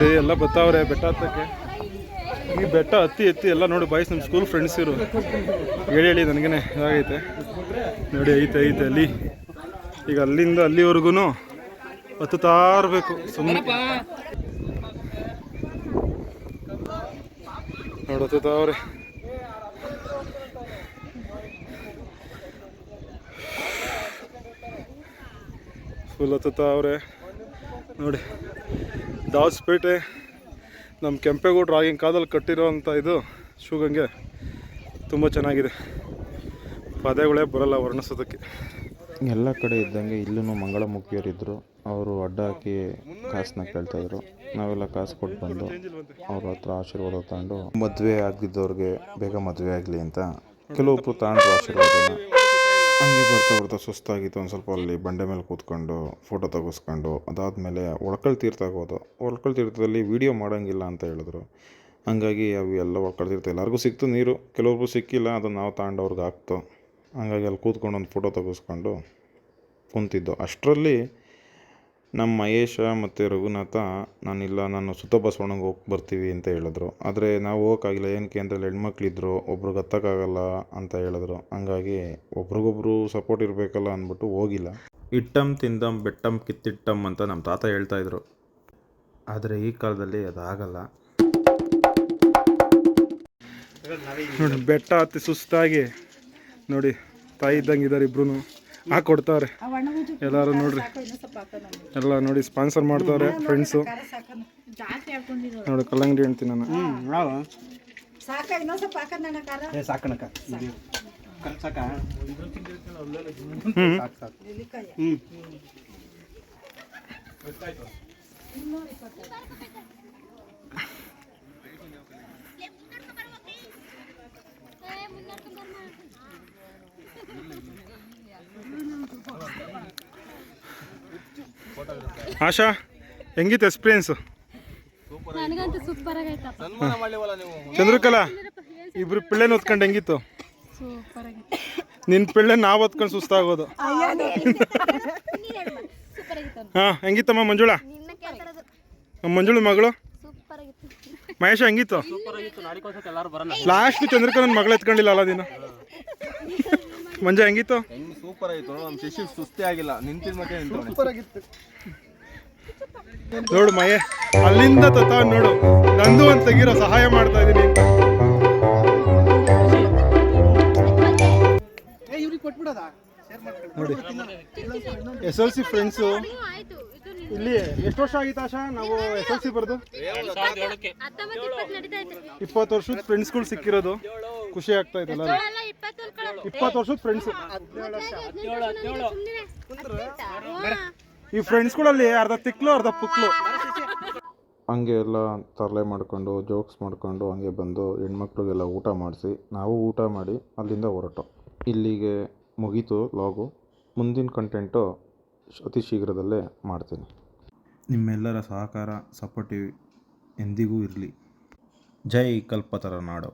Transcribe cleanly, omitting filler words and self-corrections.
ಎಲ್ಲ ಬರ್ತಾವ್ರೆ ಬೆಟ್ಟ ಹತ್ತಕ್ಕೆ. ಈ ಬೆಟ್ಟ ಹತ್ತಿ ಎಲ್ಲ ನೋಡಿ ಬಾಯ್ಸ್ ನಮ್ಮ ಸ್ಕೂಲ್ ಫ್ರೆಂಡ್ಸ್ ಇರು ಹೇಳಿ ನನಗೇನೆ ಇದಾಗೈತೆ ನೋಡಿ. ಐತೆ ಅಲ್ಲಿ. ಈಗ ಅಲ್ಲಿಂದ ಅಲ್ಲಿವರೆಗೂ ಹತ್ತುತ್ತಾ ಇರಬೇಕು ಸುಮ್ಮನೆ ನೋಡಿ ಹತ್ತುತ್ತಾವ್ರೆ. ಫುಲ್ ಹತ್ತುತ್ತಾವ್ರೆ ನೋಡಿ. ದಾವಸ್ಪೇಟೆ ನಮ್ಮ ಕೆಂಪೇಗೌಡರು ಆಗಿನ ಕಾಲದಲ್ಲಿ ಕಟ್ಟಿರೋವಂಥ ಇದು ಶಿವಗಂಗೆ ತುಂಬ ಚೆನ್ನಾಗಿದೆ. ಪದಗಳೇ ಬರೋಲ್ಲ ವರ್ಣಿಸೋದಕ್ಕೆ. ಎಲ್ಲ ಕಡೆ ಇದ್ದಂಗೆ ಇಲ್ಲೂ ಮಂಗಳಮುಖಿಯರಿದ್ದರು. ಅವರು ಅಡ್ಡ ಹಾಕಿ ಕಾಸನ್ನ ಕೇಳ್ತಾಯಿದ್ರು. ನಾವೆಲ್ಲ ಕಾಸು ಕೊಟ್ಟು ಬಂದು ಅವ್ರ ಹತ್ರ ಆಶೀರ್ವಾದ ತಗೊಂಡು ಮದುವೆ ಆಗಿದ್ದವ್ರಿಗೆ ಬೇಗ ಮದುವೆ ಆಗಲಿ ಅಂತ ಕೆಲವೊಬ್ಬರು ತಗೊಂಡ್ರು ಆಶೀರ್ವಾದನ. ಹಂಗೆ ಬರ್ತಾ ಸುಸ್ತಾಗಿತ್ತು. ಒಂದು ಸ್ವಲ್ಪ ಅಲ್ಲಿ ಬಂಡೆ ಮೇಲೆ ಕೂತ್ಕೊಂಡು ಫೋಟೋ ತೆಗೆಸ್ಕೊಂಡು ಅದಾದಮೇಲೆ ಒಳ್ಕಲ್ ತೀರ್ಥಕ್ಕೆ ಹೋದೋ. ಒಳ್ಕಲ್ ತೀರ್ಥದಲ್ಲಿ ವೀಡಿಯೋ ಮಾಡೋಂಗಿಲ್ಲ ಅಂತ ಹೇಳಿದ್ರು. ಹಂಗಾಗಿ ಅವು ಎಲ್ಲ ಒಳ್ಕಲ್ ತೀರ್ಥ ಎಲ್ಲರಿಗೂ ಸಿಕ್ತು ನೀರು, ಕೆಲವ್ರಿಗೂ ಸಿಕ್ಕಿಲ್ಲ. ಅದನ್ನು ನಾವು ತಗೊಂಡು ಅವ್ರಿಗೆ ಹಾಕ್ತೋ. ಹಂಗಾಗಿ ಅಲ್ಲಿ ಕೂತ್ಕೊಂಡು ಒಂದು ಫೋಟೋ ತೆಗೆಸ್ಕೊಂಡು ಕುಂತಿದ್ದೋ. ಅಷ್ಟರಲ್ಲಿ ನಮ್ಮ ಮಹೇಶ ಮತ್ತು ರಘುನಾಥ ನಾನು ಸುತ್ತ ಬಸವಣ್ಣಗೆ ಹೋಗಿ ಬರ್ತೀವಿ ಅಂತ ಹೇಳಿದ್ರು. ಆದರೆ ನಾವು ಹೋಗೋಕ್ಕಾಗಿಲ್ಲ. ಏನಕ್ಕೆ ಅಂದರೆ ಹೆಣ್ಮಕ್ಳಿದ್ರು, ಒಬ್ರಿಗೆ ಹತ್ತಕ್ಕಾಗಲ್ಲ ಅಂತ ಹೇಳಿದ್ರು. ಹಂಗಾಗಿ ಒಬ್ರಿಗೊಬ್ರು ಸಪೋರ್ಟ್ ಇರಬೇಕಲ್ಲ ಅಂದ್ಬಿಟ್ಟು ಹೋಗಿಲ್ಲ. ಇಟ್ಟಮ್ ತಿಂದಮ್ ಬೆಟ್ಟಮ್ ಕಿತ್ತಿಟ್ಟಮ್ ಅಂತ ನಮ್ಮ ತಾತ ಹೇಳ್ತಾಯಿದ್ರು. ಆದರೆ ಈ ಕಾಲದಲ್ಲಿ ಅದಾಗಲ್ಲ ನೋಡಿ. ಬೆಟ್ಟ ಹತ್ತಿ ಸುಸ್ತಾಗಿ ನೋಡಿ ತಾಯಿ ಇದ್ದಂಗೆ ಇದ್ದಾರೆ ಇಬ್ರು ಹಾಕೊಡ್ತಾರೆ ಎಲ್ಲರೂ ನೋಡ್ರಿ. ಎಲ್ಲ ನೋಡಿ ಸ್ಪಾನ್ಸರ್ ಮಾಡ್ತಾರೆ ಫ್ರೆಂಡ್ಸು ನೋಡಿ. ಕಲ್ಲಂಗಡಿ ಹೇಳ್ತೀನಿ ನಾನು. ಆಶಾ ಹೆಂಗಿತ್ತು ಎಕ್ಸ್ಪೀರಿಯನ್ಸು? ಚಂದ್ರಕಲಾ ಇಬ್ರು ಪಿಳ್ಳೆನ ಹೊತ್ಕೊಂಡು ಹೆಂಗಿತ್ತು? ನಿನ್ನ ಪಿಳ್ಳೆ ನಾವು ಹೊತ್ಕೊಂಡು ಸುಸ್ತಾಗೋದು. ಹಾಂ ಹೆಂಗಿತ್ತಮ್ಮ ಮಂಜುಳಾ? ಮಂಜುಳ ಮಗಳು ಮಹೇಶ ಹೆಂಗಿತ್ತು? ಲಾಸ್ಟ್ ಚಂದ್ರಕಲನ್ ಮಗಳು ಎತ್ಕೊಂಡಿಲ್ಲ ಅಲ್ಲ ನೀನು? ಮಂಜ ಹೆಂಗಿತ್ತು? ಸೂಪರ್ ಆಗಿತ್ತು. ನಮ್ಮ ಶಿಶು ಸುಸ್ತೇ ಆಗಿಲ್ಲ, ನಿಂತಿದ್ ಮತ್ತೆ ಸೂಪರ್ ಆಗಿತ್ತು ನೋಡು. ಮಹೇ ಅಲ್ಲಿಂದ ತತ್ತ ನೋಡು. ನಂದು ಒಂದು ತೆಗೀರೋ ಸಹಾಯ ಮಾಡ್ತಾ ಇದ್ದೀನಿ ಅಂತ. ನೋಡಿ SLC ಫ್ರೆಂಡ್ಸು ಇಲ್ಲಿ ಎಷ್ಟು ವರ್ಷ ಆಗಿತ್ತು ಆಶಾ ನಾವು SLC ಬರೆದು? 20 ವರ್ಷದ ಫ್ರೆಂಡ್ಸ್ಗಳು ಸಿಕ್ಕಿರೋದು ಖುಷಿ ಆಗ್ತಾ ಇದೆಲ್ಲ. 20 ವರ್ಷದ ಫ್ರೆಂಡ್ಸು. ಈ ಫ್ರೆಂಡ್ಸ್ಗಳಲ್ಲಿ ಅರ್ಧ ತಿಕ್ಲು ಅರ್ಧ ಪುಕ್ಲು. ಹಂಗೆ ಎಲ್ಲ ತರಲೆ ಮಾಡಿಕೊಂಡು ಜೋಕ್ಸ್ ಮಾಡಿಕೊಂಡು ಹಂಗೆ ಬಂದು ಹೆಣ್ಮಕ್ಳಿಗೆಲ್ಲ ಊಟ ಮಾಡಿಸಿ ನಾವು ಊಟ ಮಾಡಿ ಅಲ್ಲಿಂದ ಹೊರಟು. ಇಲ್ಲಿಗೆ ಮುಗೀತು ಲಾಗು. ಮುಂದಿನ ಕಂಟೆಂಟು ಅತಿ ಶೀಘ್ರದಲ್ಲೇ ಮಾಡ್ತೀನಿ. ನಿಮ್ಮೆಲ್ಲರ ಸಹಕಾರ ಸಪೋರ್ಟಿವ್ ಎಂದಿಗೂ ಇರಲಿ. ಜೈ ಕಲ್ಪತರ ನಾಡು.